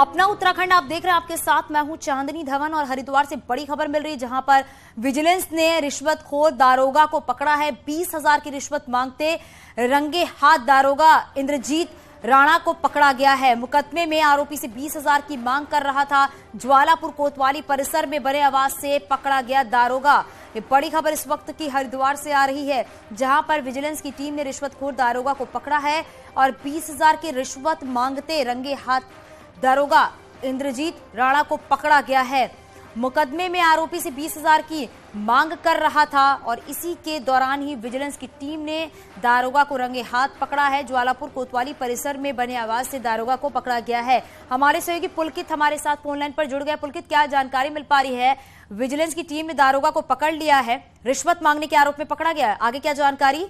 अपना उत्तराखंड आप देख रहे हैं, आपके साथ मैं हूं चांदनी धवन। और हरिद्वार से बड़ी खबर मिल रही है जहां पर विजिलेंस ने रिश्वतखोर दारोगा को पकड़ा है। 20,000 की रिश्वत मांगते रंगे हाथ दारोगा इंद्रजीत राणा को पकड़ा गया है। मुकदमे में आरोपी से 20,000 की मांग कर रहा था। ज्वालापुर कोतवाली परिसर में बड़े आवाज से पकड़ा गया दारोगा। ये बड़ी खबर इस वक्त की हरिद्वार से आ रही है जहां पर विजिलेंस की टीम ने रिश्वतखोर दारोगा को पकड़ा है और 20,000 की रिश्वत मांगते रंगे हाथ दारोगा इंद्रजीत राणा को पकड़ा गया है। मुकदमे में आरोपी से 20,000 की मांग कर रहा था और इसी के दौरान ही विजिलेंस की टीम ने दारोगा को रंगे हाथ पकड़ा है। ज्वालापुर कोतवाली परिसर में बने आवाज से दारोगा को पकड़ा गया है। हमारे सहयोगी पुलकित हमारे साथ फोन लाइन पर जुड़ गए। पुलकित, क्या जानकारी मिल पा रही है? विजिलेंस की टीम ने दारोगा को पकड़ लिया है, रिश्वत मांगने के आरोप में पकड़ा गया है, आगे क्या जानकारी?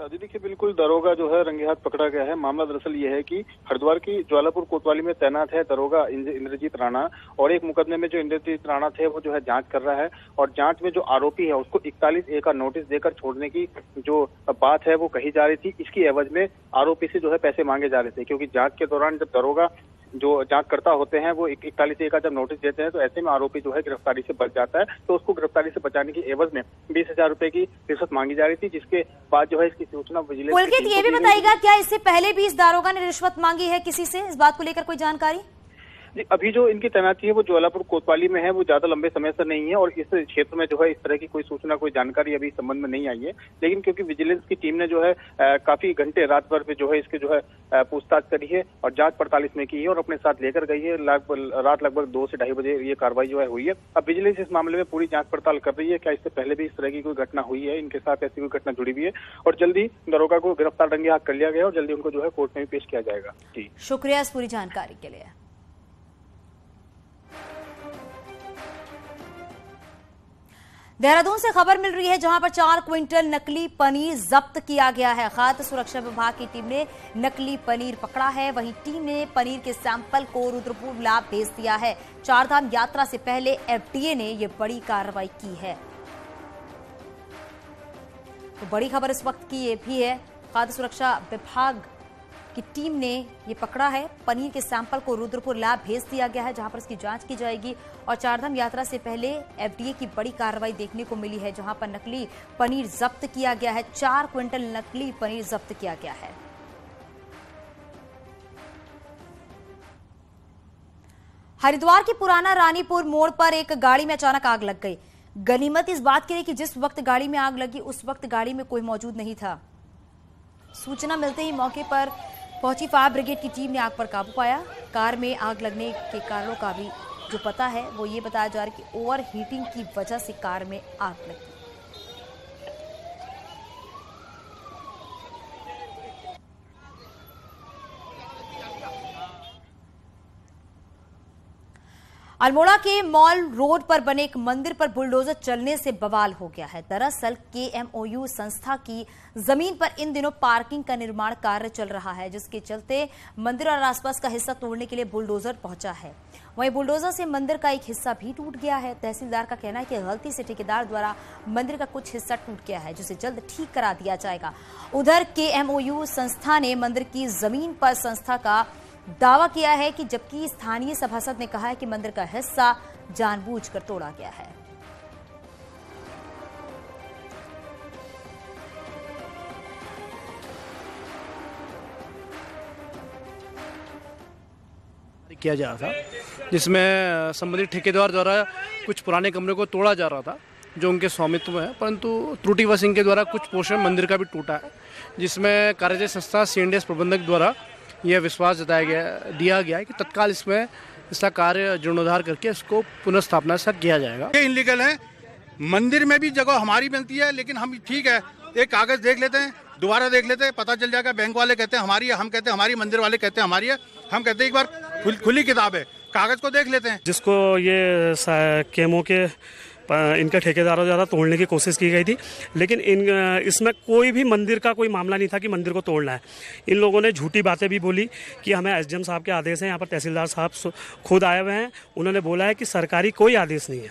जी देखिए, बिल्कुल दरोगा जो है रंगे हाथ पकड़ा गया है। मामला दरअसल ये है कि हरिद्वार की ज्वालापुर कोतवाली में तैनात है दरोगा इंद्रजीत राणा और एक मुकदमे में जो इंद्रजीत राणा थे वो जो है जांच कर रहा है और जांच में जो आरोपी है उसको 41A का नोटिस देकर छोड़ने की जो बात है वो कही जा रही थी। इसकी एवज में आरोपी से जो है पैसे मांगे जा रहे थे, क्योंकि जांच के दौरान जब दरोगा जो जांचकर्ता होते हैं वो 41A का जब नोटिस देते हैं तो ऐसे में आरोपी जो है गिरफ्तारी से बच जाता है। तो उसको गिरफ्तारी से बचाने की एवज में 20,000 रुपए की रिश्वत मांगी जा रही थी, जिसके बाद जो है इसकी सूचना विजिलेंस। पुलकित, ये भी बताइएगा क्या इससे पहले भी इस दारोगा ने रिश्वत मांगी है किसी से? इस बात को लेकर कोई जानकारी? जी, अभी जो इनकी तैनाती है वो ज्वालापुर कोतवाली में है, वो ज्यादा लंबे समय से नहीं है और इस क्षेत्र में जो है इस तरह की कोई सूचना कोई जानकारी अभी संबंध में नहीं आई है। लेकिन क्योंकि विजिलेंस की टीम ने जो है काफी घंटे रात भर में जो है इसके जो है पूछताछ करी है और जांच पड़ताल इसमें की है और अपने साथ लेकर गई है। रात लगभग 2 से 2:30 बजे ये कार्रवाई जो है हुई है। अब विजिलेंस इस मामले में पूरी जांच पड़ताल कर रही है, क्या इससे पहले भी इस तरह की कोई घटना हुई है, इनके साथ ऐसी कोई घटना जुड़ी हुई है। और जल्दी दरोगा को गिरफ्तार रंगे हाथ कर लिया गया और जल्दी उनको जो है कोर्ट में भी पेश किया जाएगा। जी शुक्रिया इस पूरी जानकारी के लिए। देहरादून से खबर मिल रही है जहां पर 4 क्विंटल नकली पनीर जब्त किया गया है। खाद्य सुरक्षा विभाग की टीम ने नकली पनीर पकड़ा है। वहीं टीम ने पनीर के सैंपल को रुद्रपुर लैब भेज दिया है। चारधाम यात्रा से पहले FDA ने यह बड़ी कार्रवाई की है। तो बड़ी खबर इस वक्त की ये भी है, खाद्य सुरक्षा विभाग की टीम ने ये पकड़ा है। पनीर के सैंपल को रुद्रपुर लैब भेज दिया गया है जहां पर इसकी जांच की जाएगी। और चारधाम यात्रा से पहले FDA की बड़ी कार्रवाई देखने को मिली है जहां पर नकली पनीर जब्त किया गया है। 4 क्विंटल नकली पनीर जब्त किया गया है। हरिद्वार की पुराना रानीपुर मोड़ पर एक गाड़ी में अचानक आग लग गई। गनीमत इस बात की रही कि जिस वक्त गाड़ी में आग लगी उस वक्त गाड़ी में कोई मौजूद नहीं था। सूचना मिलते ही मौके पर पहुंची फायर ब्रिगेड की टीम ने आग पर काबू पाया। कार में आग लगने के कारणों का भी जो पता है वो ये बताया जा रहा है कि ओवर हीटिंग की वजह से कार में आग लगी। अल्मोड़ा के मॉल रोड पर बने एक मंदिर पर बुलडोजर चलने से बवाल हो गया है। दरअसल KMOU संस्था की जमीन पर इन दिनों पार्किंग का निर्माण कार्य चल रहा है, जिसके चलते मंदिर और आसपास का हिस्सा तोड़ने के लिए बुलडोजर पहुंचा है। वहीं बुलडोजर से मंदिर का एक हिस्सा भी टूट गया है। तहसीलदार का कहना है कि गलती से ठेकेदार द्वारा मंदिर का कुछ हिस्सा टूट गया है, जिसे जल्द ठीक करा दिया जाएगा। उधर KMOU संस्था ने मंदिर की जमीन पर संस्था का दावा किया है कि जबकि स्थानीय सभासद ने कहा है कि मंदिर का हिस्सा जानबूझकर तोड़ा गया है। किया जा रहा था जिसमें संबंधित ठेकेदार द्वारा कुछ पुराने कमरे को तोड़ा जा रहा था जो उनके स्वामित्व में है, परंतु त्रुटिवश इनके द्वारा कुछ पोर्शन मंदिर का भी टूटा है, जिसमें कार्यजात संस्था CNDS प्रबंधक द्वारा यह विश्वास दिया गया है कि तत्काल इसका कार्य जीर्णोद्धार करके इसको पुनर्स्थापना से किया जाएगा। ये इनलीगल है। मंदिर में भी जगह हमारी बनती है, लेकिन हम ठीक है एक कागज देख लेते हैं, दोबारा देख लेते हैं, पता चल जाएगा। बैंक वाले कहते हैं हमारी है, हम कहते हैं हमारी, मंदिर वाले कहते हैं हमारी है, हम कहते हैं एक बार खुली किताब है, कागज को देख लेते हैं। जिसको ये केमो के इनके ठेकेदारों द्वारा तोड़ने की कोशिश की गई थी, लेकिन इसमें कोई भी मंदिर का कोई मामला नहीं था कि मंदिर को तोड़ना है। इन लोगों ने झूठी बातें भी बोली कि हमें SDM साहब के आदेश हैं। यहाँ पर तहसीलदार साहब खुद आए हुए हैं, उन्होंने बोला है कि सरकारी कोई आदेश नहीं है।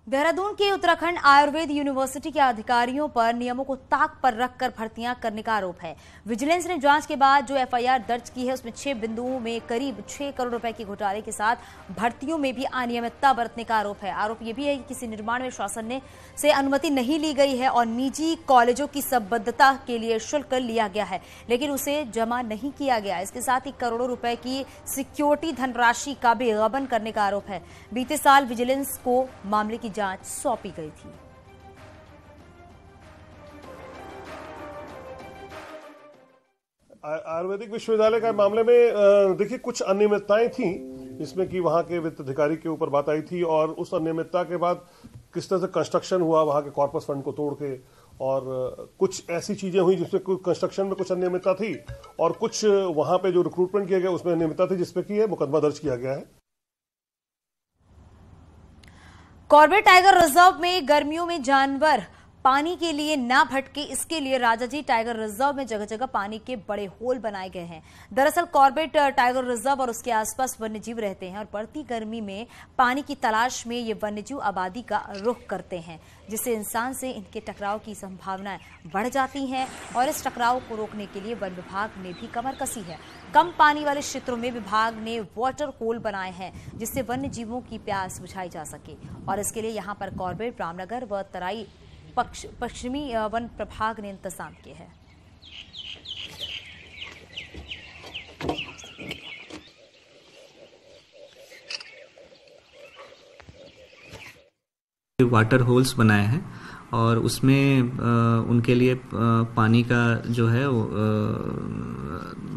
देहरादून के उत्तराखंड आयुर्वेद यूनिवर्सिटी के अधिकारियों पर नियमों को ताक पर रखकर भर्तियां करने का आरोप है। विजिलेंस ने जांच के बाद जो एफआईआर दर्ज की है उसमें 6 बिंदुओं में करीब 6 करोड़ रुपए के घोटाले के साथ भर्तियों में भी अनियमितता बरतने का आरोप है। आरोप यह भी है कि किसी निर्माण में शासन से अनुमति नहीं ली गई है और निजी कॉलेजों की संबद्धता के लिए शुल्क लिया गया है, लेकिन उसे जमा नहीं किया गया। इसके साथ ही करोड़ों रुपए की सिक्योरिटी धनराशि का भी गबन करने का आरोप है। बीते साल विजिलेंस को मामले की जांच सौंपी गई थी। आयुर्वेदिक विश्वविद्यालय का मामले में देखिए कुछ अनियमितताएं थी इसमें कि वहां के वित्त अधिकारी के ऊपर बात आई थी और उस अनियमितता के बाद किस तरह से कंस्ट्रक्शन हुआ वहां के कॉर्पस फंड को तोड़ के, और कुछ ऐसी चीजें हुई जिसमें कुछ कंस्ट्रक्शन में कुछ अनियमितता थी और कुछ वहां पे जो रिक्रूटमेंट किया गया उसमें अनियमितता थी जिसपे कि मुकदमा दर्ज किया गया है। कॉर्बेट टाइगर रिजर्व में गर्मियों में जानवर पानी के लिए ना भटके, इसके लिए राजाजी टाइगर रिजर्व में जगह जगह पानी के बड़े होल बनाए गए हैं। दरअसल कॉर्बेट टाइगर रिजर्व और उसके आसपास वन्यजीव रहते हैं और बढ़ती गर्मी में पानी की तलाश में ये वन्यजीव आबादी का रुख करते हैं, जिससे इंसान से इनके टकराव की संभावनाएं बढ़ जाती हैं और इस टकराव को रोकने के लिए वन विभाग ने भी कमर कसी है। कम पानी वाले क्षेत्रों में विभाग ने वाटर होल बनाए हैं जिससे वन्य जीवों की प्यास बुझाई जा सके और इसके लिए यहां पर कॉर्बेट, रामनगर व तराई पश्चिमी वन प्रभाग ने इंतजाम किए हैं। वाटर होल्स बनाए हैं और उसमें उनके लिए पानी का जो है वो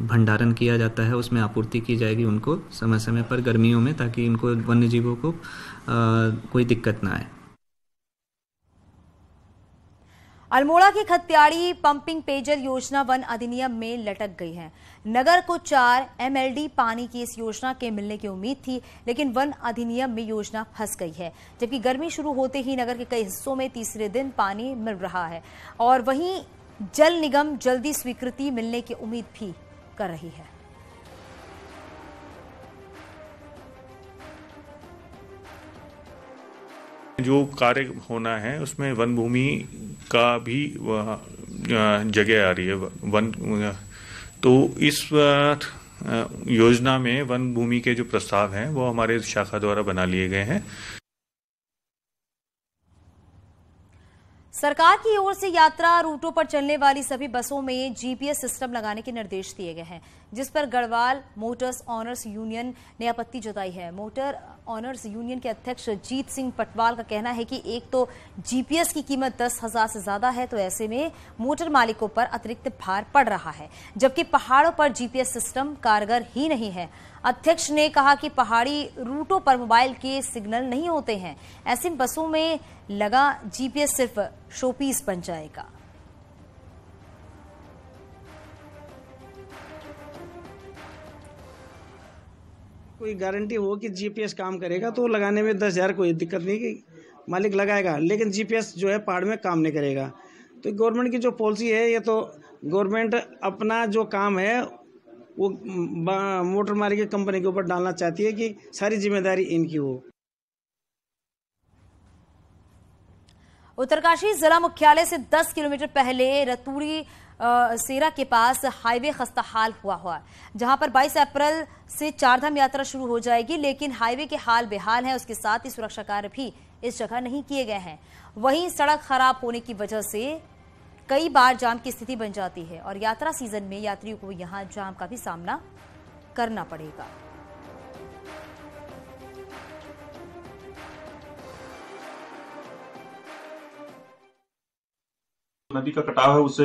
भंडारण किया जाता है, उसमें आपूर्ति की जाएगी उनको समय समय पर गर्मियों में, ताकि इनको वन्य जीवों को कोई दिक्कत ना आए। अल्मोड़ा की खत्याड़ी पंपिंग पेयजल योजना वन अधिनियम में लटक गई है। नगर को 4 MLD पानी की इस योजना के मिलने की उम्मीद थी, लेकिन वन अधिनियम में योजना फंस गई है। जबकि गर्मी शुरू होते ही नगर के कई हिस्सों में तीसरे दिन पानी मिल रहा है और वहीं जल निगम जल्दी स्वीकृति मिलने की उम्मीद भी कर रही है। जो कार्य होना है उसमें वन भूमि का भी जगह आ रही है वन, तो इस योजना में वन भूमि के जो प्रस्ताव हैं वो हमारे शाखा द्वारा बना लिए गए हैं। सरकार की ओर से यात्रा रूटों पर चलने वाली सभी बसों में जीपीएस सिस्टम लगाने के निर्देश दिए गए हैं, जिस पर गढ़वाल मोटर्स ऑनर्स यूनियन ने आपत्ति जताई है। मोटर ऑनर्स यूनियन के अध्यक्ष जीत सिंह पटवाल का कहना है कि एक तो जीपीएस की कीमत 10,000 से ज्यादा है, तो ऐसे में मोटर मालिकों पर अतिरिक्त भार पड़ रहा है, जबकि पहाड़ों पर जीपीएस सिस्टम कारगर ही नहीं है। अध्यक्ष ने कहा कि पहाड़ी रूटों पर मोबाइल के सिग्नल नहीं होते हैं, ऐसे बसों में लगा जीपीएस सिर्फ शोपीस बन जाएगा। कोई गारंटी हो कि जीपीएस काम करेगा तो लगाने में 10,000 कोई दिक्कत नहीं कि मालिक लगाएगा, लेकिन जीपीएस जो है पहाड़ में काम नहीं करेगा। तो गवर्नमेंट की जो पॉलिसी है, ये तो गवर्नमेंट अपना जो काम है वो मोटर मालिक की कंपनी के ऊपर डालना चाहती है कि सारी जिम्मेदारी इनकी हो। उत्तरकाशी जिला मुख्यालय से 10 किलोमीटर पहले रतूड़ी सेरा के पास हाईवे खस्ताहाल हुआ, जहां पर 22 अप्रैल से चारधाम यात्रा शुरू हो जाएगी, लेकिन हाईवे के हाल बेहाल है। उसके साथ ही सुरक्षा कार्य भी इस जगह नहीं किए गए हैं। वहीं सड़क खराब होने की वजह से कई बार जाम की स्थिति बन जाती है और यात्रा सीजन में यात्रियों को यहां जाम का भी सामना करना पड़ेगा। नदी का कटाव है, उससे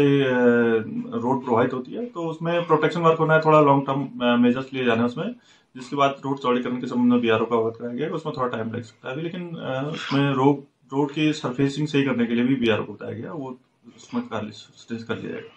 रोड प्रभावित होती है, तो उसमें प्रोटेक्शन वर्क होना है, थोड़ा लॉन्ग टर्म मेजर्स लिए जाने उसमें, जिसके बाद रोड चौड़ीकरण के संबंध में बीआरओ का अवगत कराया गया। उसमें थोड़ा टाइम लग सकता है, लेकिन उसमें रोड की सरफेसिंग सही करने के लिए भी बीआरओ को बताया गया, वो उसमें कर लिया जाएगा।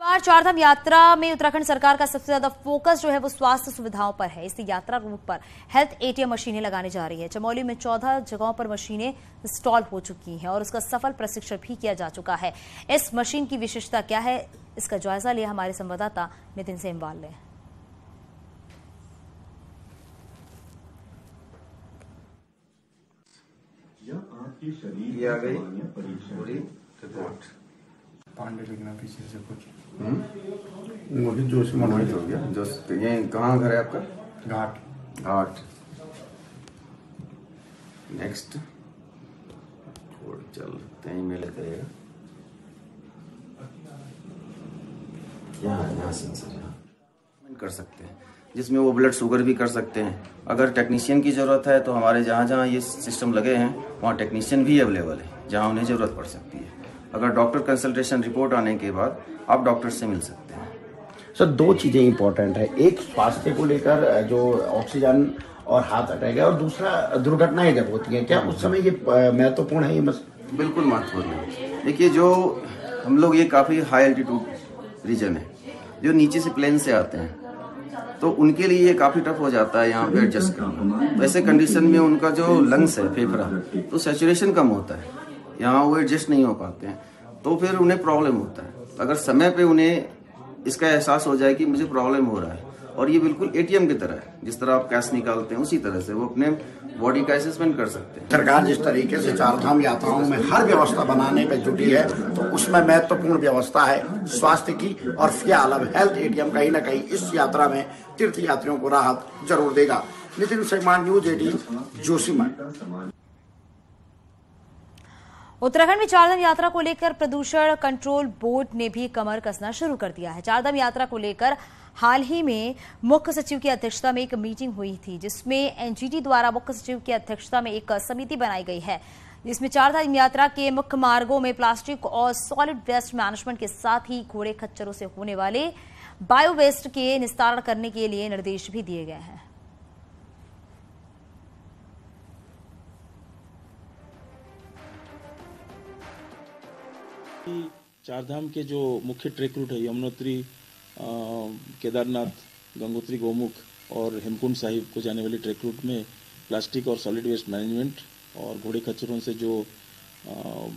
बार चारधाम यात्रा में उत्तराखंड सरकार का सबसे ज्यादा फोकस जो है वो स्वास्थ्य सुविधाओं पर है। इसलिए यात्रा रूट पर हेल्थ एटीएम मशीनें लगाने जा रही है। चमोली में 14 जगहों पर मशीनें इंस्टॉल हो चुकी हैं और उसका सफल प्रशिक्षण भी किया जा चुका है। इस मशीन की विशेषता क्या है, इसका जायजा लिया हमारे संवाददाता नितिन सेमवाल ने। ये आ गई पूरी रिपोर्ट। पांडे लिखना पीछे से कुछ मोहित जोशी मोहित हो गया। जो ये कहाँ घर है आपका? घाट। नेक्स्ट चलते हैं, मेले करेगा यहाँ सेंसर कर सकते हैं, जिसमें वो ब्लड शुगर भी कर सकते हैं। अगर टेक्नीशियन की ज़रूरत है तो हमारे जहाँ जहाँ ये सिस्टम लगे हैं वहाँ टेक्नीशियन भी अवेलेबल है, जहाँ उन्हें ज़रूरत पड़ सकती है। अगर डॉक्टर कंसल्टेशन रिपोर्ट आने के बाद आप डॉक्टर से मिल सकते हैं। सर, दो चीज़ें इंपॉर्टेंट है, एक स्वास्थ्य को लेकर जो ऑक्सीजन और हार्ट अटैक है, और दूसरा दुर्घटनाएं जब होती हैं, क्या उस समय ये महत्वपूर्ण है? ये बिल्कुल महत्वपूर्ण है। देखिए, जो हम लोग ये काफ़ी हाई एल्टीट्यूड रीजन है, जो नीचे से प्लेन से आते हैं, तो उनके लिए ये काफ़ी टफ हो जाता है यहाँ पे एडजस्ट करना। तो ऐसे कंडीशन में उनका जो लंग्स है, फेफड़ा, तो सैचुरेशन कम होता है, यहाँ वो एडजस्ट नहीं हो पाते हैं, तो फिर उन्हें प्रॉब्लम होता है। अगर समय पे उन्हें इसका एहसास हो जाए कि मुझे प्रॉब्लम हो रहा है, और ये बिल्कुल एटीएम की तरह है, जिस तरह आप कैश निकालते हैं उसी तरह से वो अपने बॉडी का असेसमेंट कर सकते हैं। सरकार जिस तरीके से चारधाम यात्राओं में हर व्यवस्था बनाने पर जुटी है, तो उसमें महत्वपूर्ण व्यवस्था है स्वास्थ्य की, और फिलहाल हेल्थ एटीएम कहीं ना कहीं इस यात्रा में तीर्थ यात्रियों को राहत जरूर देगा। नितिन शर्मा, न्यूज 18, जोशीमठ। उत्तराखंड में चारधाम यात्रा को लेकर प्रदूषण कंट्रोल बोर्ड ने भी कमर कसना शुरू कर दिया है। चारधाम यात्रा को लेकर हाल ही में मुख्य सचिव की अध्यक्षता में एक मीटिंग हुई थी, जिसमें एनजीटी द्वारा मुख्य सचिव की अध्यक्षता में एक समिति बनाई गई है, जिसमें चारधाम यात्रा के मुख्य मार्गों में प्लास्टिक और सॉलिड वेस्ट मैनेजमेंट के साथ ही घोड़े खच्चरों से होने वाले बायो वेस्ट के निस्तारण करने के लिए निर्देश भी दिए गए हैं। चारधाम के जो मुख्य ट्रेक रूट है, यमुनोत्री, केदारनाथ, गंगोत्री, गोमुख और हेमकुंड साहिब को जाने वाले ट्रेक रूट में प्लास्टिक और सॉलिड वेस्ट मैनेजमेंट और घोड़े खच्चरों से जो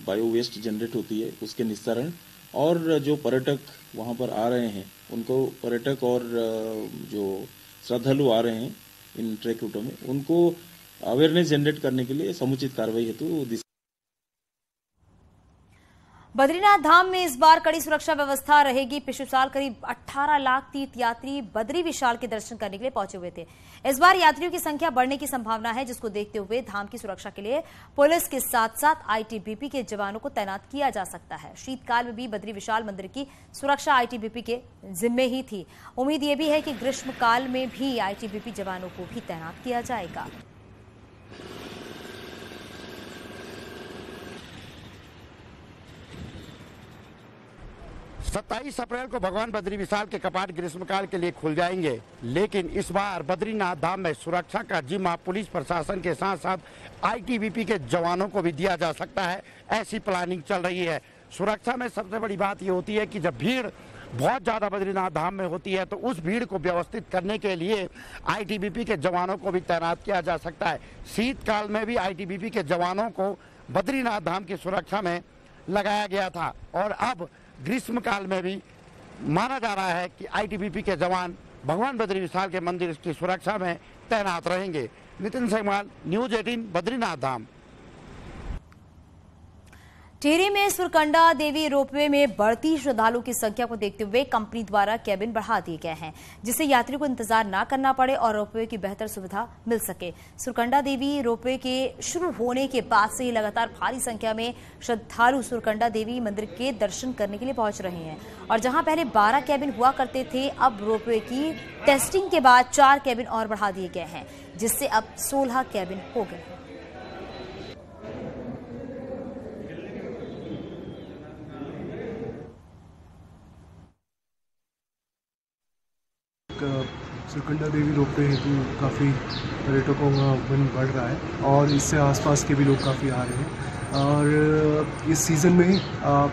बायो वेस्ट जनरेट होती है उसके निस्तारण, और जो पर्यटक वहां पर आ रहे हैं उनको, पर्यटक और जो श्रद्धालु आ रहे हैं इन ट्रेक रूटों में, उनको अवेयरनेस जनरेट करने के लिए समुचित कार्रवाई हेतु बद्रीनाथ धाम में इस बार कड़ी सुरक्षा व्यवस्था रहेगी। पिछले साल करीब 18 लाख तीर्थ यात्री बद्री विशाल के दर्शन करने के लिए पहुंचे हुए थे। इस बार यात्रियों की संख्या बढ़ने की संभावना है, जिसको देखते हुए धाम की सुरक्षा के लिए पुलिस के साथ साथ आईटीबीपी के जवानों को तैनात किया जा सकता है। शीतकाल में भी बद्री विशाल मंदिर की सुरक्षा आईटीबीपी के जिम्मे ही थी। उम्मीद ये भी है कि ग्रीष्मकाल में भी आईटीबीपी जवानों को भी तैनात किया जाएगा। 27 अप्रैल को भगवान बद्री विशाल के कपाट ग्रीष्मकाल के लिए खुल जाएंगे, लेकिन इस बार बद्रीनाथ धाम में सुरक्षा का जिम्मा पुलिस प्रशासन के साथ साथ आईटीबीपी के जवानों को भी दिया जा सकता है, ऐसी प्लानिंग चल रही है। सुरक्षा में सबसे बड़ी बात ये होती है कि जब भीड़ बहुत ज़्यादा बद्रीनाथ धाम में होती है तो उस भीड़ को व्यवस्थित करने के लिए आईटीबीपी के जवानों को भी तैनात किया जा सकता है। शीतकाल में भी आईटीबीपी के जवानों को बद्रीनाथ धाम की सुरक्षा में लगाया गया था, और अब ग्रीष्मकाल में भी माना जा रहा है कि आईटीबीपी के जवान भगवान बद्री विशाल के मंदिर की सुरक्षा में तैनात रहेंगे। नितिन सहमाल, न्यूज 18, बद्रीनाथ धाम। टिहरी में सुरकंडा देवी रोपवे में बढ़ती श्रद्धालुओं की संख्या को देखते हुए कंपनी द्वारा केबिन बढ़ा दिए गए हैं, जिससे यात्रियों को इंतजार न करना पड़े और रोपवे की बेहतर सुविधा मिल सके। सुरकंडा देवी रोपवे के शुरू होने के बाद से ही लगातार भारी संख्या में श्रद्धालु सुरकंडा देवी मंदिर के दर्शन करने के लिए पहुंच रहे हैं, और जहां पहले 12 केबिन हुआ करते थे, अब रोपवे की टेस्टिंग के बाद 4 केबिन और बढ़ा दिए गए हैं, जिससे अब 16 केबिन हो गए हैं। सुरकंडा देवी रोपवे हेतु काफ़ी पर्यटकों का मन बढ़ रहा है, और इससे आसपास के भी लोग काफ़ी आ रहे हैं, और इस सीज़न में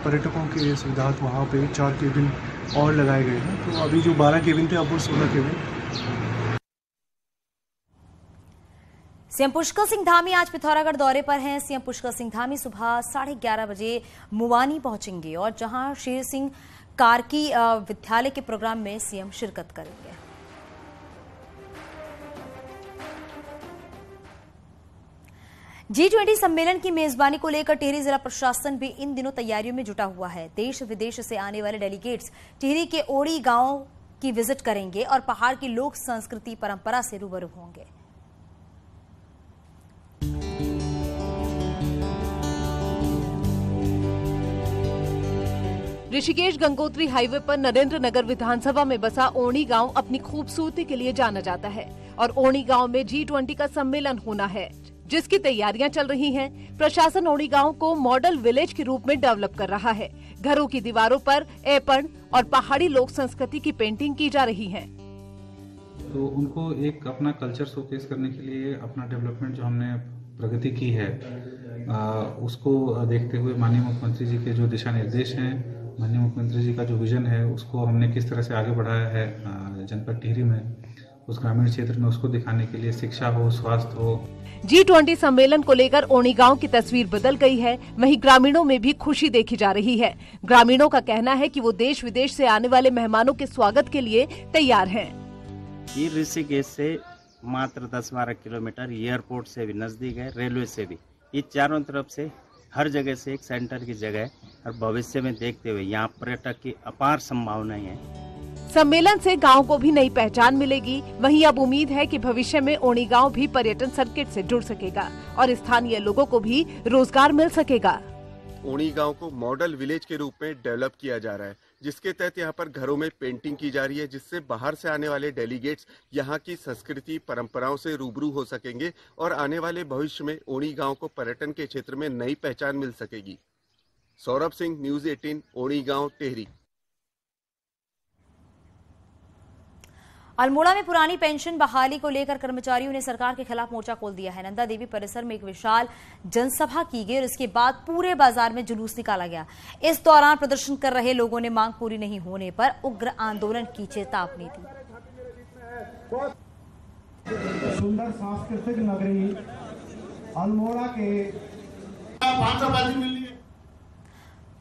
पर्यटकों के सुविधार्थ वहाँ पे 4 केबिन और लगाए गए हैं। तो अभी जो 12 केबिन थे, अब वो 16 केबिन। सीएम पुष्कर सिंह धामी आज पिथौरागढ़ दौरे पर हैं। सीएम पुष्कर सिंह धामी सुबह 11:30 बजे मुवानी पहुंचेंगे, और जहां शेर सिंह कार्की विद्यालय के प्रोग्राम में सीएम शिरकत करेंगे। G20 सम्मेलन की मेजबानी को लेकर टिहरी जिला प्रशासन भी इन दिनों तैयारियों में जुटा हुआ है। देश विदेश से आने वाले डेलीगेट्स टिहरी के ओड़ी गांव की विजिट करेंगे और पहाड़ की लोक संस्कृति परंपरा से रूबरू होंगे। ऋषिकेश गंगोत्री हाईवे पर नरेंद्र नगर विधानसभा में बसा ओणी गांव अपनी खूबसूरती के लिए जाना जाता है और ओणी गांव में G20 का सम्मेलन होना है, जिसकी तैयारियां चल रही हैं। प्रशासन ओणी गांव को मॉडल विलेज के रूप में डेवलप कर रहा है। घरों की दीवारों पर ऐपण और पहाड़ी लोक संस्कृति की पेंटिंग की जा रही है। तो उनको एक अपना कल्चर शोकेस करने के लिए अपना डेवलपमेंट जो हमने प्रगति की है उसको देखते हुए माननीय मुख्यमंत्री जी के जो दिशा निर्देश हैं, माननीय मुख्यमंत्री जी का जो विजन है उसको हमने किस तरह से आगे बढ़ाया है जनपद टिहरी में, उस ग्रामीण क्षेत्र में उसको दिखाने के लिए शिक्षा हो, स्वास्थ्य हो। G20 सम्मेलन को लेकर ओणी गांव की तस्वीर बदल गई है, वहीं ग्रामीणों में भी खुशी देखी जा रही है। ग्रामीणों का कहना है कि वो देश विदेश से आने वाले मेहमानों के स्वागत के लिए तैयार हैं। ये ऋषिकेश से मात्र 10-12 किलोमीटर, एयरपोर्ट से भी नजदीक है, रेलवे से भी, ये चारों तरफ से हर जगह से एक सेंटर की जगह है और भविष्य में देखते हुए यहाँ पर्यटक की अपार संभावनाएं हैं। सम्मेलन से गांव को भी नई पहचान मिलेगी। वहीं अब उम्मीद है कि भविष्य में ओणी गांव भी पर्यटन सर्किट से जुड़ सकेगा और स्थानीय लोगों को भी रोजगार मिल सकेगा। ओणी गांव को मॉडल विलेज के रूप में डेवलप किया जा रहा है, जिसके तहत यहाँ पर घरों में पेंटिंग की जा रही है, जिससे बाहर से आने वाले डेलीगेट्स यहाँ की संस्कृति परंपराओं से रूबरू हो सकेंगे और आने वाले भविष्य में ओणी गांव को पर्यटन के क्षेत्र में नई पहचान मिल सकेगी। सौरभ सिंह, न्यूज़ 18, ओणी गांव, टिहरी। अल्मोड़ा में पुरानी पेंशन बहाली को लेकर कर्मचारियों ने सरकार के खिलाफ मोर्चा खोल दिया है। नंदा देवी परिसर में एक विशाल जनसभा की गई और इसके बाद पूरे बाजार में जुलूस निकाला गया। इस दौरान प्रदर्शन कर रहे लोगों ने मांग पूरी नहीं होने पर उग्र आंदोलन की चेतावनी दी। सुंदर सांस्कृतिक नगरी अल्मोड़ा के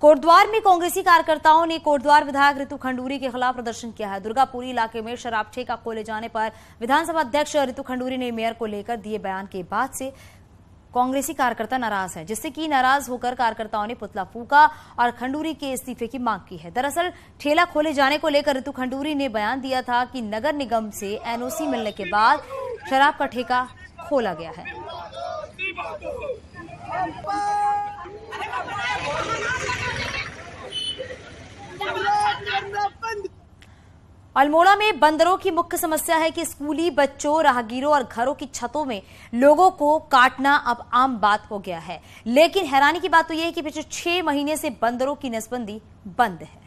कोटद्वार में कांग्रेसी कार्यकर्ताओं ने कोटद्वार विधायक ऋतु खंडूरी के खिलाफ प्रदर्शन किया है। दुर्गापुरी इलाके में शराब ठेका खोले जाने पर विधानसभा अध्यक्ष ऋतु खंडूरी ने मेयर को लेकर दिए बयान के बाद से कांग्रेसी कार्यकर्ता नाराज है, जिससे कि नाराज होकर कार्यकर्ताओं ने पुतला फूका और खंडूरी के इस्तीफे की मांग की है। दरअसल ठेला खोले जाने को लेकर ऋतु खंडूरी ने बयान दिया था कि नगर निगम से एनओसी मिलने के बाद शराब का ठेका खोला गया है। अल्मोड़ा में बंदरों की मुख्य समस्या है कि स्कूली बच्चों, राहगीरों और घरों की छतों में लोगों को काटना अब आम बात हो गया है। लेकिन हैरानी की बात तो यह है कि पिछले 6 महीने से बंदरों की नसबंदी बंद है।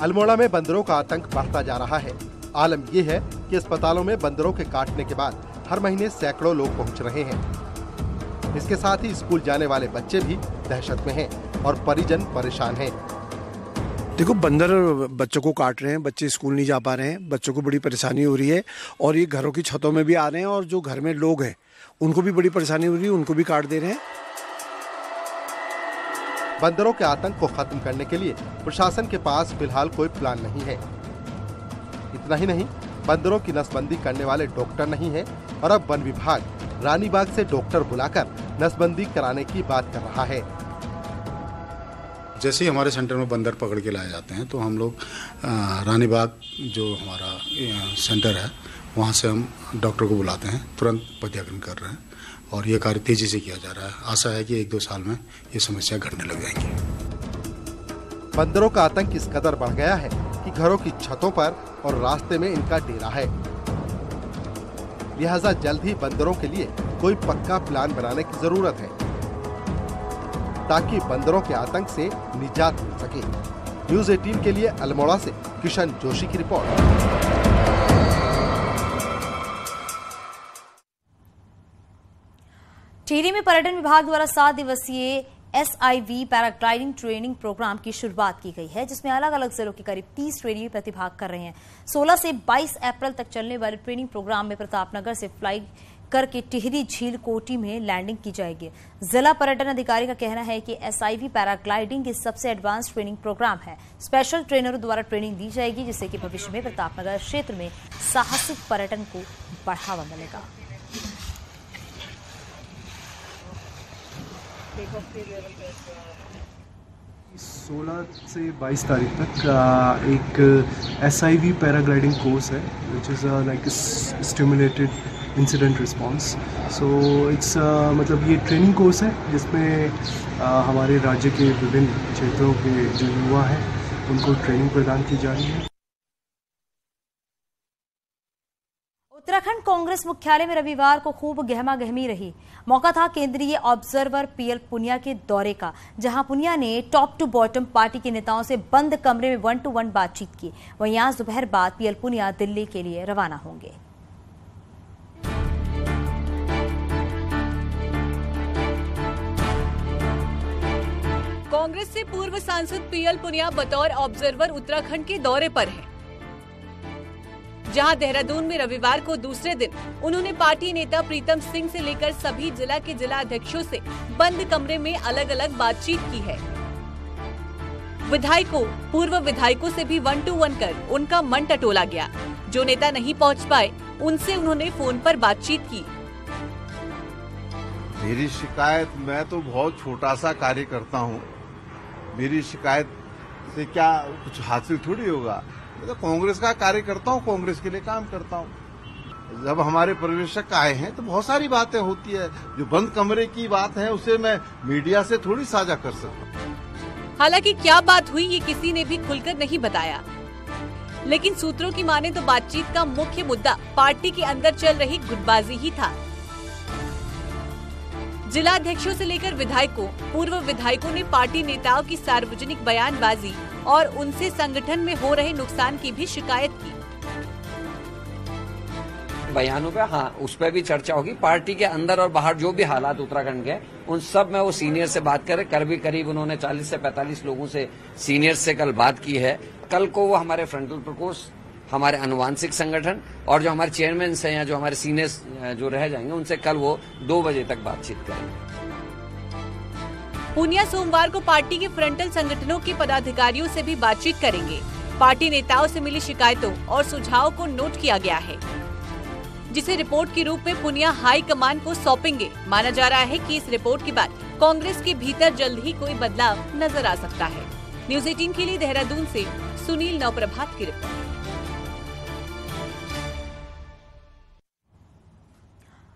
अल्मोड़ा में बंदरों का आतंक बढ़ता जा रहा है। आलम यह है कि अस्पतालों में बंदरों के काटने के बाद हर महीने सैकड़ों लोग पहुंच रहे हैं। इसके साथ ही स्कूल जाने वाले बच्चे भी दहशत में हैं और परिजन परेशान हैं। देखो, बंदर बच्चों को काट रहे हैं, बच्चे स्कूल नहीं जा पा रहे हैं, बच्चों को बड़ी परेशानी हो रही है और ये घरों की छतों में भी आ रहे हैं और जो घर में लोग हैं उनको भी बड़ी परेशानी हो रही है, उनको भी काट दे रहे हैं। बंदरों के आतंक को खत्म करने के लिए प्रशासन के पास फिलहाल कोई प्लान नहीं है। इतना ही नहीं, बंदरों की नसबंदी करने वाले डॉक्टर नहीं है और अब वन विभाग रानीबाग से डॉक्टर बुलाकर नसबंदी कराने की बात कर रहा है। जैसे ही हमारे सेंटर में बंदर पकड़ के लाए जाते हैं तो हम लोग रानीबाग जो हमारा सेंटर है वहाँ से हम डॉक्टर को बुलाते हैं, तुरंत पदयात्रा कर रहे हैं और ये कार्य तेजी से किया जा रहा है। आशा है कि 1-2 साल में ये समस्या घटने लग जाएंगी। बंदरों का आतंक इस कदर बढ़ गया है कि घरों की छतों पर और रास्ते में इनका डेरा है। लिहाजा जल्द ही बंदरों के लिए कोई पक्का प्लान बनाने की जरूरत है ताकि बंदरों के आतंक से निजात मिल सके। न्यूज़ 18 के लिए अल्मोड़ा से किशन जोशी की रिपोर्ट। टिहरी में पर्यटन विभाग द्वारा 7 दिवसीय SIV पैराग्लाइडिंग ट्रेनिंग प्रोग्राम की शुरुआत की गई है, जिसमें अलग अलग जिलों के करीब 30 ट्रेनी प्रतिभाग कर रहे हैं। 16 से 22 अप्रैल तक चलने वाले ट्रेनिंग प्रोग्राम में प्रतापनगर से फ्लाई करके टिहरी झील कोटी में लैंडिंग की जाएगी। जिला पर्यटन अधिकारी का कहना है कि SIV पैराग्लाइडिंग की सबसे एडवांस ट्रेनिंग प्रोग्राम है। स्पेशल ट्रेनरों द्वारा ट्रेनिंग दी जाएगी, जिससे कि भविष्य में प्रतापनगर क्षेत्र में साहसिक पर्यटन को बढ़ावा मिलेगा। 16 से 22 तारीख तक एक SIV पैराग्लाइडिंग कोर्स है, which is like stimulated incident response. So it's मतलब ये ट्रेनिंग कोर्स है जिसमें हमारे राज्य के विभिन्न क्षेत्रों के जो युवा हैं उनको ट्रेनिंग प्रदान की जा रही है। उत्तराखंड कांग्रेस मुख्यालय में रविवार को खूब गहमागहमी रही। मौका था केंद्रीय ऑब्जर्वर PL पुनिया के दौरे का, जहां पुनिया ने टॉप टू बॉटम पार्टी के नेताओं से बंद कमरे में 1-to-1 बातचीत की। वहीं आज दोपहर बाद PL पुनिया दिल्ली के लिए रवाना होंगे। कांग्रेस से पूर्व सांसद PL पुनिया बतौर ऑब्जर्वर उत्तराखंड के दौरे पर हैं, जहां देहरादून में रविवार को दूसरे दिन उन्होंने पार्टी नेता प्रीतम सिंह से लेकर सभी जिला के जिला अध्यक्षों से बंद कमरे में अलग अलग बातचीत की है। विधायकों, पूर्व विधायकों से भी 1-to-1 कर उनका मन टटोला गया। जो नेता नहीं पहुंच पाए उनसे उन्होंने फोन पर बातचीत की। मेरी शिकायत, मैं तो बहुत छोटा सा कार्य करता हूँ, मेरी शिकायत से क्या कुछ हासिल थोड़ी होगा। मैं तो कांग्रेस का कार्य करता हूँ, कांग्रेस के लिए काम करता हूँ। जब हमारे पर्यवेक्षक आए हैं तो बहुत सारी बातें होती है। जो बंद कमरे की बात है उसे मैं मीडिया से थोड़ी साझा कर सकता हूँ। हालांकि क्या बात हुई ये किसी ने भी खुलकर नहीं बताया, लेकिन सूत्रों की माने तो बातचीत का मुख्य मुद्दा पार्टी के अंदर चल रही गुटबाजी ही था। जिला अध्यक्षों से लेकर विधायकों, पूर्व विधायकों ने पार्टी नेताओं की सार्वजनिक बयानबाजी और उनसे संगठन में हो रहे नुकसान की भी शिकायत की। बयानों पे हाँ, उस पर भी चर्चा होगी। पार्टी के अंदर और बाहर जो भी हालात उत्तराखंड के, उन सब में वो सीनियर से बात करे। करीब उन्होंने 40 से 45 लोगों से सीनियर से कल बात की है। कल को वो हमारे फ्रंटल प्रकोष्ठ, हमारे अनुवांशिक संगठन और जो हमारे चेयरमैन हैं या जो हमारे सीनियर्स जो रह जाएंगे उनसे कल वो 2 बजे तक बातचीत करेंगे। पुनिया सोमवार को पार्टी के फ्रंटल संगठनों के पदाधिकारियों से भी बातचीत करेंगे। पार्टी नेताओं से मिली शिकायतों और सुझावों को नोट किया गया है, जिसे रिपोर्ट के रूप में पुनिया हाई कमान को सौंपेंगे। माना जा रहा है कि इस रिपोर्ट के बाद कांग्रेस के भीतर जल्द ही कोई बदलाव नजर आ सकता है। न्यूज 18 के लिए देहरादून से सुनील नवप्रभात की रिपोर्ट।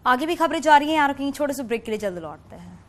आगे भी खबरें जारी हैं, यहाँ रुकेंगे छोटे से ब्रेक के लिए, जल्द लौटते हैं।